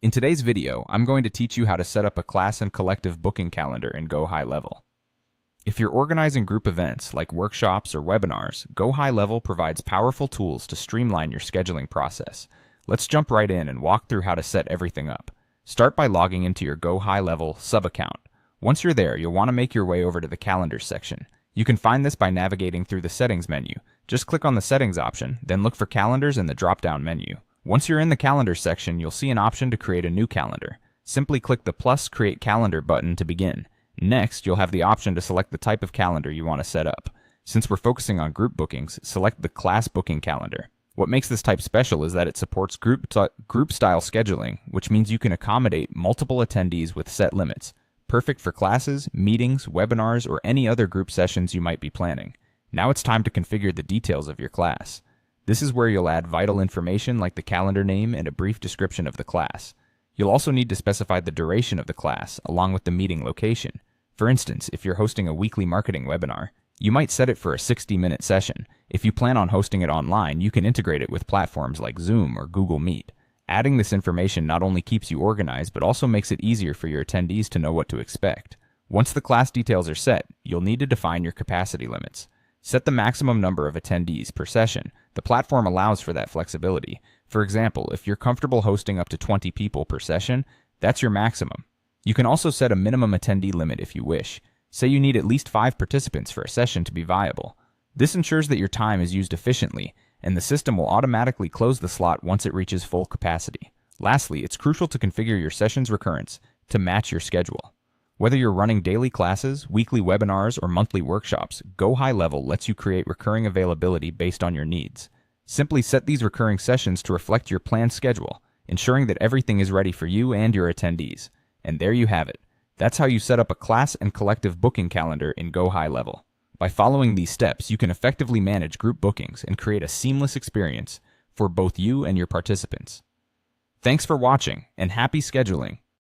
In today's video, I'm going to teach you how to set up a class and collective booking calendar in GoHighLevel. If you're organizing group events like workshops or webinars, GoHighLevel provides powerful tools to streamline your scheduling process. Let's jump right in and walk through how to set everything up. Start by logging into your GoHighLevel sub-account. Once you're there, you'll want to make your way over to the Calendars section. You can find this by navigating through the Settings menu. Just click on the Settings option, then look for Calendars in the drop-down menu. Once you're in the Calendars section, you'll see an option to create a new calendar. Simply click the plus Create Calendar button to begin. Next, you'll have the option to select the type of calendar you want to set up. Since we're focusing on group bookings, select the Class Booking Calendar. What makes this type special is that it supports group-style scheduling, which means you can accommodate multiple attendees with set limits. Perfect for classes, meetings, webinars, or any other group sessions you might be planning. Now it's time to configure the details of your class. This is where you'll add vital information like the calendar name and a brief description of the class. You'll also need to specify the duration of the class, along with the meeting location. For instance, if you're hosting a weekly marketing webinar, you might set it for a 60-minute session. If you plan on hosting it online, you can integrate it with platforms like Zoom or Google Meet. Adding this information not only keeps you organized, but also makes it easier for your attendees to know what to expect. Once the class details are set, you'll need to define your capacity limits. Set the maximum number of attendees per session. The platform allows for that flexibility. For example, if you're comfortable hosting up to 20 people per session, that's your maximum. You can also set a minimum attendee limit if you wish. Say you need at least 5 participants for a session to be viable. This ensures that your time is used efficiently, and the system will automatically close the slot once it reaches full capacity. Lastly, it's crucial to configure your session's recurrence to match your schedule. Whether you're running daily classes, weekly webinars, or monthly workshops, GoHighLevel lets you create recurring availability based on your needs. Simply set these recurring sessions to reflect your planned schedule, ensuring that everything is ready for you and your attendees. And there you have it. That's how you set up a class and collective booking calendar in GoHighLevel. By following these steps, you can effectively manage group bookings and create a seamless experience for both you and your participants. Thanks for watching, and happy scheduling!